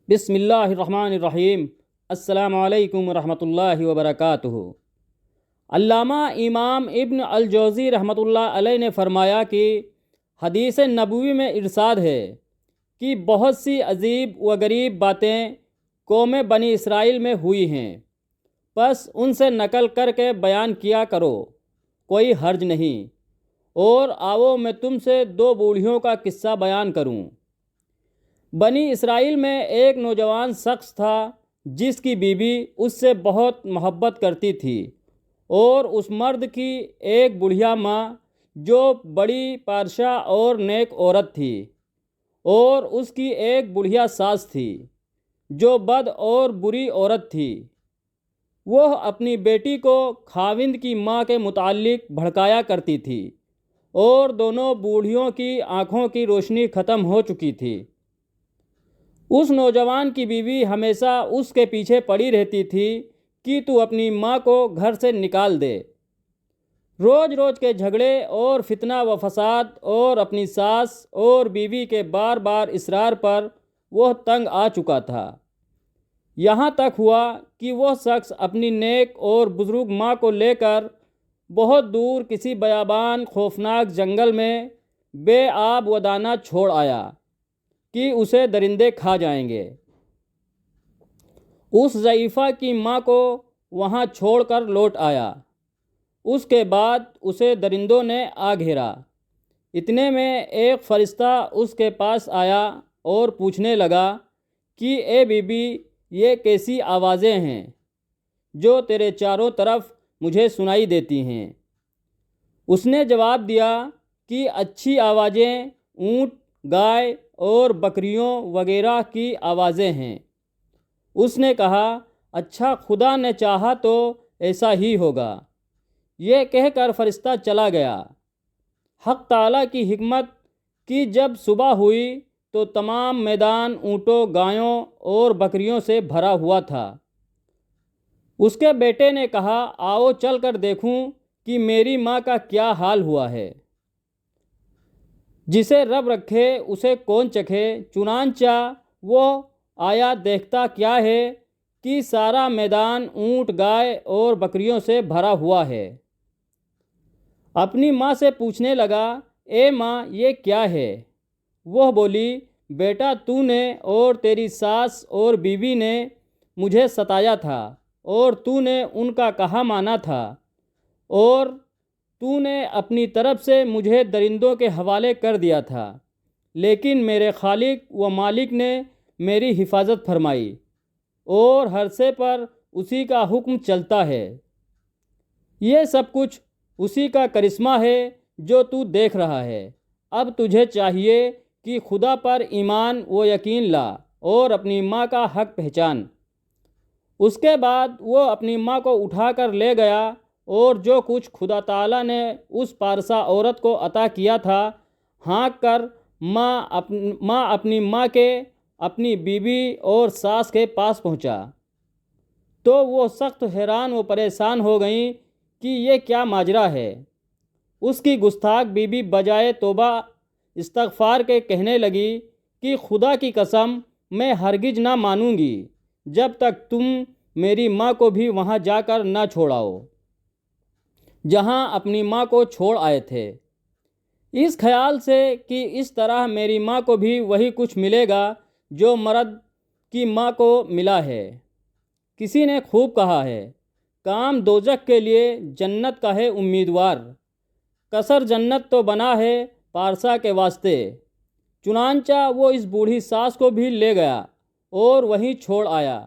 بسم اللہ الرحمن الرحیم۔ السلام علیکم ورحمۃ اللہ وبرکاتہ۔ علامہ امام ابن الجوزی رحمۃ اللہ علیہ نے فرمایا کہ حدیث نبوی میں ارشاد ہے کہ بہت سی عجیب و غریب باتیں قوم بنی اسرائیل میں ہوئی ہیں، پس ان سے نقل کر کے بیان کیا کرو، کوئی حرج نہیں۔ اور آؤ میں تم سے دو بوڑھیوں کا قصہ بیان کروں۔ بنی اسرائیل میں ایک نوجوان شخص تھا جس کی بیوی اس سے بہت محبت کرتی تھی، اور اس مرد کی ایک بڑھیا ماں جو بڑی پارشاہ اور نیک عورت تھی، اور اس کی ایک بڑھیا ساس تھی جو بد اور بری عورت تھی۔ وہ اپنی بیٹی کو خاوند کی ماں کے متعلق بھڑکایا کرتی تھی، اور دونوں بوڑھیوں کی آنکھوں کی روشنی ختم ہو چکی تھی۔ اس نوجوان کی بیوی ہمیشہ اس کے پیچھے پڑی رہتی تھی کہ تو اپنی ماں کو گھر سے نکال دے۔ روز روز کے جھگڑے اور فتنہ و فساد اور اپنی ساس اور بیوی کے بار بار اصرار پر وہ تنگ آ چکا تھا۔ یہاں تک ہوا کہ وہ شخص اپنی نیک اور بزرگ ماں کو لے کر بہت دور کسی بیابان خوفناک جنگل میں بے آب و دانہ چھوڑ آیا کہ اسے درندے کھا جائیں گے۔ اس ضعیفہ کی ماں کو وہاں چھوڑ کر لوٹ آیا۔ اس کے بعد اسے درندوں نے آ گھیرا۔ اتنے میں ایک فرشتہ اس کے پاس آیا اور پوچھنے لگا کہ اے بی بی، یہ کیسی آوازیں ہیں جو تیرے چاروں طرف مجھے سنائی دیتی ہیں؟ اس نے جواب دیا کہ اچھی آوازیں اونٹ، گائے اور بکریوں وغیرہ کی آوازیں ہیں۔ اس نے کہا، اچھا، خدا نے چاہا تو ایسا ہی ہوگا۔ یہ کہہ کر فرشتہ چلا گیا۔ حق تعالیٰ کی حکمت کہ جب صبح ہوئی تو تمام میدان اونٹوں، گایوں اور بکریوں سے بھرا ہوا تھا۔ اس کے بیٹے نے کہا، آؤ چل کر دیکھوں کہ میری ماں کا کیا حال ہوا ہے۔ جسے رب رکھے اسے کون چکھے۔ چنانچہ وہ آیا، دیکھتا کیا ہے کہ سارا میدان اونٹ، گائے اور بکریوں سے بھرا ہوا ہے۔ اپنی ماں سے پوچھنے لگا، اے ماں، یہ کیا ہے؟ وہ بولی، بیٹا، تو نے اور تیری ساس اور بیوی نے مجھے ستایا تھا، اور تو نے ان کا کہا مانا تھا، اور تو نے اپنی طرف سے مجھے درندوں کے حوالے کر دیا تھا، لیکن میرے خالق و مالک نے میری حفاظت فرمائی، اور ہر سے پر اسی کا حکم چلتا ہے۔ یہ سب کچھ اسی کا کرشمہ ہے جو تو دیکھ رہا ہے۔ اب تجھے چاہیے کہ خدا پر ایمان و یقین لا اور اپنی ماں کا حق پہچان۔ اس کے بعد وہ اپنی ماں کو اٹھا کر لے گیا، اور جو کچھ خدا تعالیٰ نے اس پارسا عورت کو عطا کیا تھا، ہانک کر ماں اپنی ماں کے، اپنی بیوی اور ساس کے پاس پہنچا تو وہ سخت حیران و پریشان ہو گئیں کہ یہ کیا ماجرا ہے۔ اس کی گستاخ بیوی بجائے توبہ استغفار کے کہنے لگی کہ خدا کی قسم، میں ہرگز نہ مانوں گی جب تک تم میری ماں کو بھی وہاں جا کر نہ چھوڑاؤ جہاں اپنی ماں کو چھوڑ آئے تھے، اس خیال سے کہ اس طرح میری ماں کو بھی وہی کچھ ملے گا جو مرد کی ماں کو ملا ہے۔ کسی نے خوب کہا ہے، کام دوزخ کے لیے جنت کا ہے امیدوار، قصر جنت تو بنا ہے پارسا کے واسطے۔ چنانچہ وہ اس بوڑھی ساس کو بھی لے گیا اور وہیں چھوڑ آیا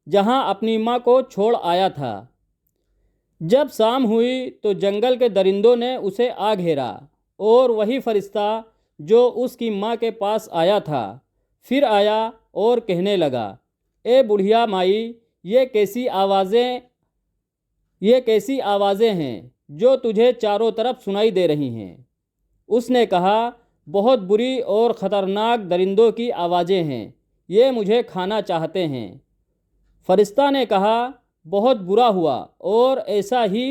جہاں اپنی ماں کو چھوڑ آیا تھا۔ جب شام ہوئی تو جنگل کے درندوں نے اسے آ گھیرا، اور وہی فرشتہ جو اس کی ماں کے پاس آیا تھا پھر آیا اور کہنے لگا، اے بڑھیا مائی، یہ کیسی آوازیں ہیں جو تجھے چاروں طرف سنائی دے رہی ہیں؟ اس نے کہا، بہت بری اور خطرناک درندوں کی آوازیں ہیں، یہ مجھے کھانا چاہتے ہیں۔ فرشتہ نے کہا، بہت برا ہوا، اور ایسا ہی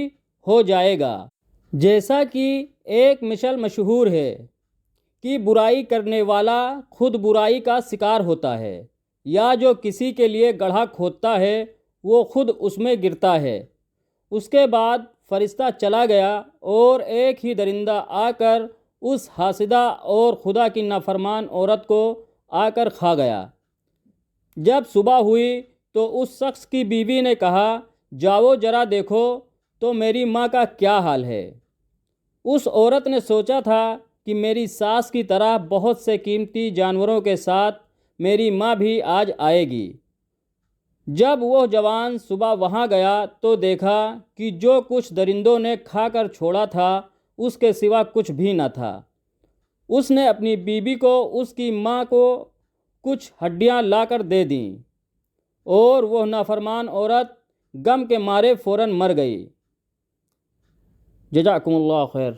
ہو جائے گا۔ جیسا کہ ایک مثل مشہور ہے کہ برائی کرنے والا خود برائی کا شکار ہوتا ہے، یا جو کسی کے لیے گڑھا کھودتا ہے وہ خود اس میں گرتا ہے۔ اس کے بعد فرشتہ چلا گیا اور ایک ہی درندہ آ کر اس حاسدہ اور خدا کی نافرمان عورت کو آ کر کھا گیا۔ جب صبح ہوئی تو اس شخص کی بیوی نے کہا، جاؤ ذرا دیکھو تو میری ماں کا کیا حال ہے۔ اس عورت نے سوچا تھا کہ میری ساس کی طرح بہت سے قیمتی جانوروں کے ساتھ میری ماں بھی آج آئے گی۔ جب وہ جوان صبح وہاں گیا تو دیکھا کہ جو کچھ درندوں نے کھا کر چھوڑا تھا اس کے سوا کچھ بھی نہ تھا۔ اس نے اپنی بیوی کو اس کی ماں کو کچھ ہڈیاں لا کر دے دیں اور وہ نافرمان عورت غم کے مارے فوراً مر گئی۔ جزاکم اللہ خیر۔